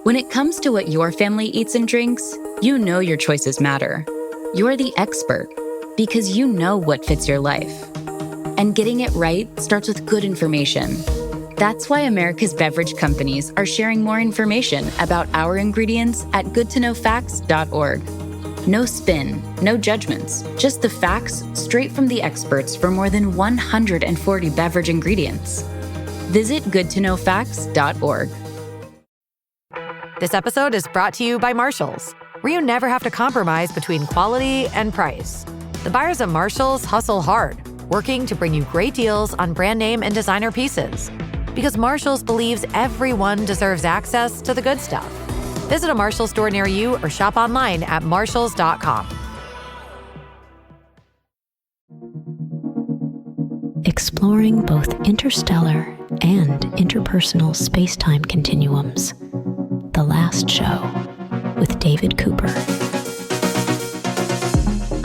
When it comes to what your family eats and drinks, you know your choices matter. You're the expert because you know what fits your life. And getting it right starts with good information. That's why America's beverage companies are sharing more information about our ingredients at goodtoknowfacts.org. No spin, no judgments, just the facts straight from the experts for more than 140 beverage ingredients. Visit goodtoknowfacts.org. This episode is brought to you by Marshalls, where you never have to compromise between quality and price. The buyers at Marshalls hustle hard, working to bring you great deals on brand name and designer pieces. Because Marshalls believes everyone deserves access to the good stuff. Visit a Marshalls store near you or shop online at marshalls.com. Exploring both interstellar and interpersonal space-time continuums. The Last Show with David Cooper.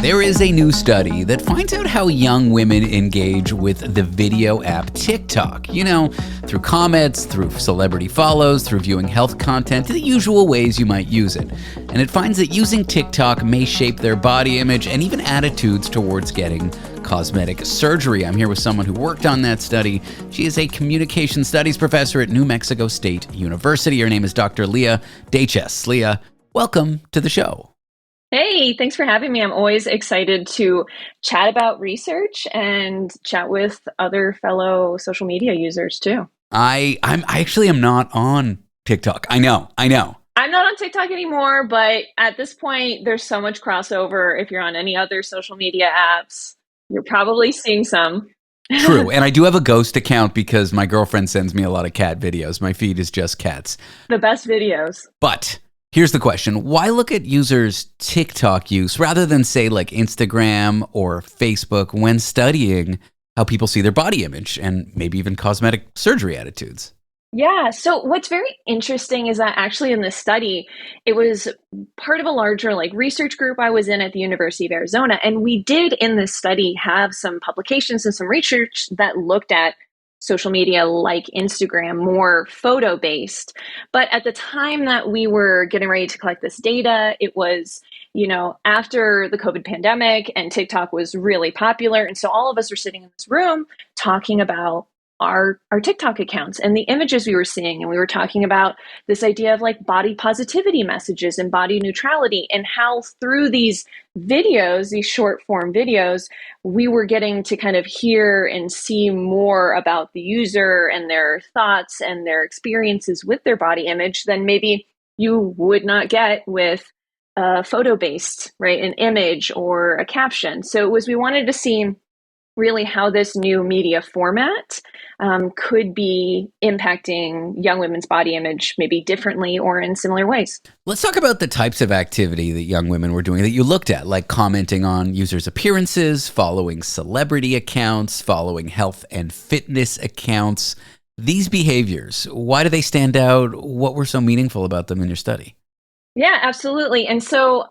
There is a new study that finds out how young women engage with the video app TikTok. You know, through comments, through celebrity follows, through viewing health content, the usual ways you might use it. And it finds that using TikTok may shape their body image and even attitudes towards getting cosmetic surgery. I'm here with someone who worked on that study. She is a communication studies professor at New Mexico State University. Her name is Dr. Leah Dajches. Leah, welcome to the show. Hey, thanks for having me. I'm always excited to chat about research and chat with other fellow social media users too. I actually am not on TikTok. I know. I'm not on TikTok anymore, but at this point, there's so much crossover. If you're on any other social media apps, you're probably seeing some. True. And I do have a ghost account because my girlfriend sends me a lot of cat videos. My feed is just cats. The best videos. But here's the question. Why look at users' TikTok use rather than, say, like Instagram or Facebook when studying how people see their body image and maybe even cosmetic surgery attitudes? Yeah. So what's very interesting is that actually in this study, it was part of a larger research group I was in at the University of Arizona. And we did in this study have some publications and some research that looked at social media like Instagram, more photo based. But at the time that we were getting ready to collect this data, it was, after the COVID pandemic and TikTok was really popular. And so all of us were sitting in this room talking about our TikTok accounts and the images we were seeing. And we were talking about this idea of body positivity messages and body neutrality, and how through these videos, these short form videos, we were getting to kind of hear and see more about the user and their thoughts and their experiences with their body image than maybe you would not get with a photo-based, right? An image or a caption. So we wanted to see really how this new media format could be impacting young women's body image maybe differently or in similar ways. Let's talk about the types of activity that young women were doing that you looked at, like commenting on users' appearances, following celebrity accounts, following health and fitness accounts. These behaviors, why do they stand out? What were so meaningful about them in your study? Yeah, absolutely. And so,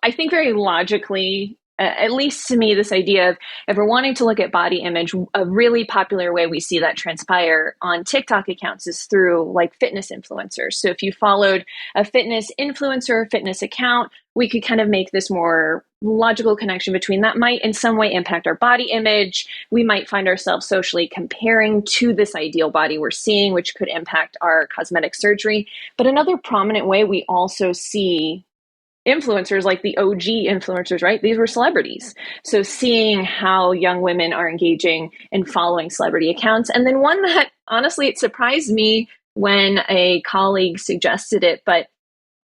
I think very logically, at least to me, this idea of if we're wanting to look at body image, a really popular way we see that transpire on TikTok accounts is through fitness influencers. So if you followed a fitness influencer, fitness account, we could kind of make this more logical connection between that might in some way impact our body image. We might find ourselves socially comparing to this ideal body we're seeing, which could impact our cosmetic surgery. But another prominent way we also see influencers, like the OG influencers, right? These were celebrities. So seeing how young women are engaging and following celebrity accounts. And then one that honestly, it surprised me when a colleague suggested it, but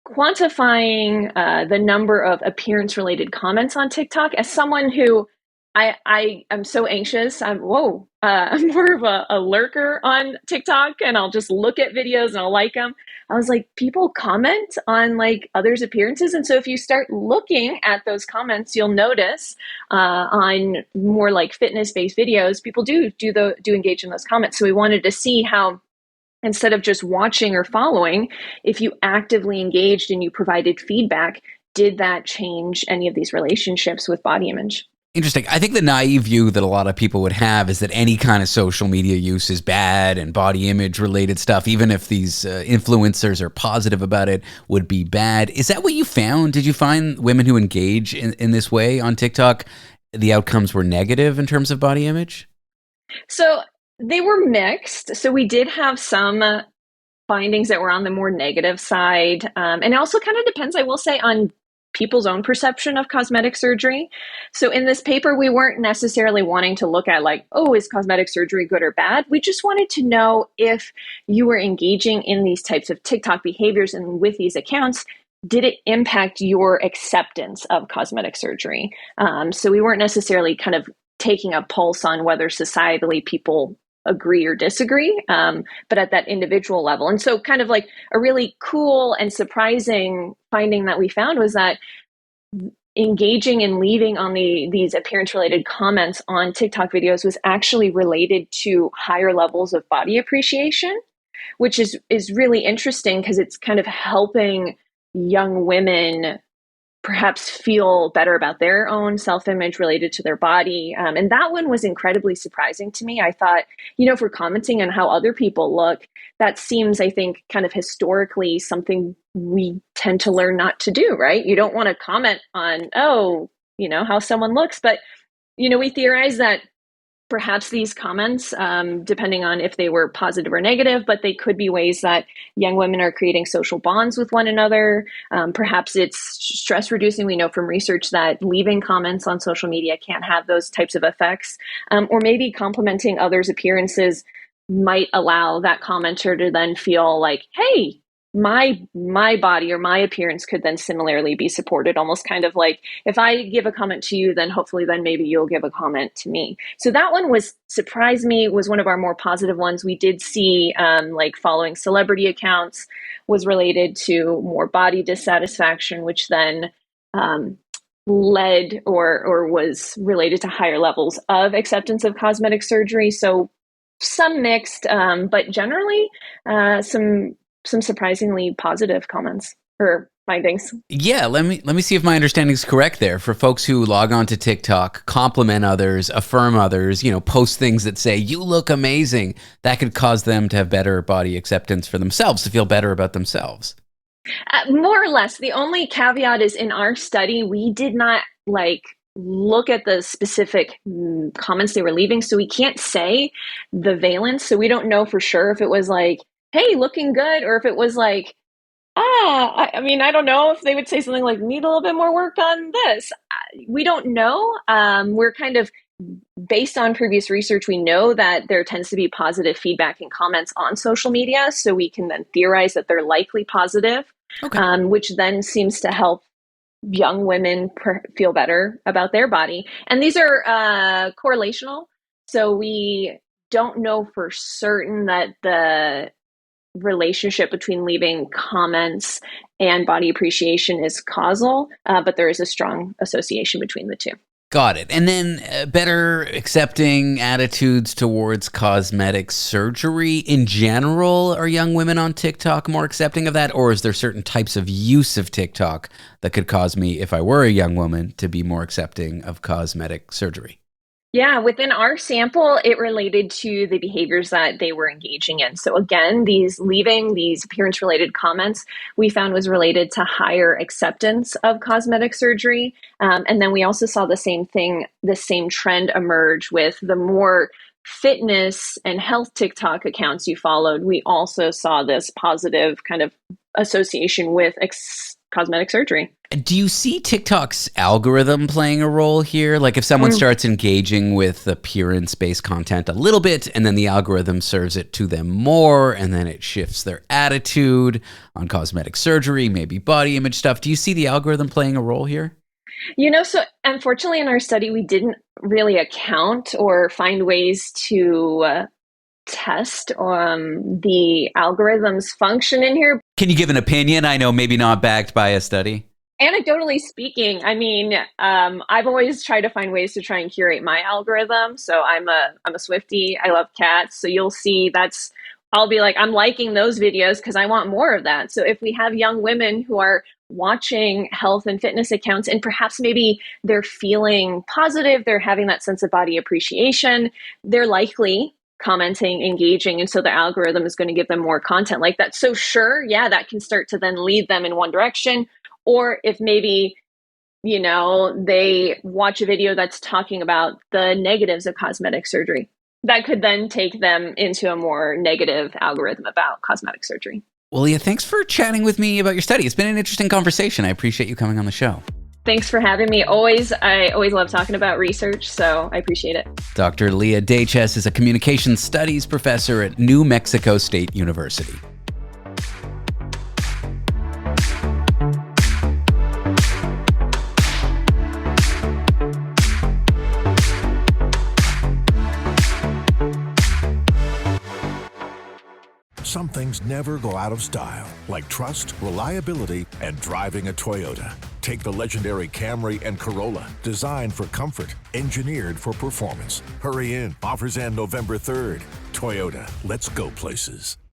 quantifying the number of appearance related comments on TikTok. As someone who I'm so anxious. I'm more of a lurker on TikTok, and I'll just look at videos and I'll like them. I was like, people comment on others' appearances. And so if you start looking at those comments, you'll notice on more fitness-based videos, people do engage in those comments. So we wanted to see how, instead of just watching or following, if you actively engaged and you provided feedback, did that change any of these relationships with body image? Interesting. I think the naive view that a lot of people would have is that any kind of social media use is bad and body image related stuff, even if these influencers are positive about it, would be bad. Is that what you found? Did you find women who engage in this way on TikTok, the outcomes were negative in terms of body image? So they were mixed. So we did have some findings that were on the more negative side. And it also kind of depends, I will say, on people's own perception of cosmetic surgery. So in this paper, we weren't necessarily wanting to look at like, oh, is cosmetic surgery good or bad? We just wanted to know if you were engaging in these types of TikTok behaviors and with these accounts, did it impact your acceptance of cosmetic surgery? So we weren't necessarily kind of taking a pulse on whether societally people agree or disagree, but at that individual level. And so kind of like a really cool and surprising finding that we found was that engaging and leaving on these appearance related comments on TikTok videos was actually related to higher levels of body appreciation, which is really interesting because it's kind of helping young women perhaps feel better about their own self-image related to their body. And that one was incredibly surprising to me. I thought, if we're commenting on how other people look, that seems, I think, kind of historically something we tend to learn not to do, right? You don't want to comment on, how someone looks. But, we theorize that perhaps these comments, depending on if they were positive or negative, but they could be ways that young women are creating social bonds with one another. Perhaps it's stress reducing. We know from research that leaving comments on social media can have those types of effects. Or maybe complimenting others' appearances might allow that commenter to then feel like, hey, my body or my appearance could then similarly be supported, almost kind of like if I give a comment to you, then hopefully then maybe you'll give a comment to me. So that one surprised me, was one of our more positive ones. We did see like following celebrity accounts was related to more body dissatisfaction, which then led or was related to higher levels of acceptance of cosmetic surgery. So some mixed, but generally some surprisingly positive comments or findings. Yeah, let me see if my understanding is correct there. For folks who log on to TikTok, compliment others, affirm others, post things that say, you look amazing, that could cause them to have better body acceptance for themselves, to feel better about themselves. More or less. The only caveat is in our study, we did not look at the specific comments they were leaving. So we can't say the valence. So we don't know for sure if it was like, hey, looking good, or if it was like, I mean, I don't know if they would say something like, need a little bit more work on this. We don't know. We're kind of, based on previous research, we know that there tends to be positive feedback and comments on social media. So we can then theorize that they're likely positive, which then seems to help young women feel better about their body. And these are correlational. So we don't know for certain that the relationship between leaving comments and body appreciation is causal, but there is a strong association between the two. Got it. And then better accepting attitudes towards cosmetic surgery in general. Are young women on TikTok more accepting of that? Or is there certain types of use of TikTok that could cause me, if I were a young woman, to be more accepting of cosmetic surgery? Yeah, within our sample, it related to the behaviors that they were engaging in. So again, leaving these appearance-related comments we found was related to higher acceptance of cosmetic surgery. And then we also saw the same trend emerge with the more fitness and health TikTok accounts you followed. We also saw this positive kind of association with cosmetic surgery. Do you see TikTok's algorithm playing a role here? Like if someone starts engaging with appearance-based content a little bit, and then the algorithm serves it to them more, and then it shifts their attitude on cosmetic surgery, maybe body image stuff. Do you see the algorithm playing a role here? So unfortunately in our study, we didn't really account or find ways to test the algorithm's function in here. Can you give an opinion? I know maybe not backed by a study. Anecdotally speaking, I mean, I've always tried to find ways to try and curate my algorithm. So I'm a Swiftie. I love cats. So you'll see that's I'll be like, I'm liking those videos because I want more of that. So if we have young women who are watching health and fitness accounts and perhaps maybe they're feeling positive, they're having that sense of body appreciation, they're likely commenting, engaging, and so the algorithm is going to give them more content like that. So sure, yeah, that can start to then lead them in one direction. Or if maybe, they watch a video that's talking about the negatives of cosmetic surgery, that could then take them into a more negative algorithm about cosmetic surgery. Well, Leah, thanks for chatting with me about your study. It's been an interesting conversation. I appreciate you coming on the show. Thanks for having me. I always love talking about research, so I appreciate it. Dr. Leah Dajches is a communications studies professor at New Mexico State University. Some things never go out of style, like trust, reliability, and driving a Toyota. Take the legendary Camry and Corolla, designed for comfort, engineered for performance. Hurry in. Offers end November 3rd. Toyota, let's go places.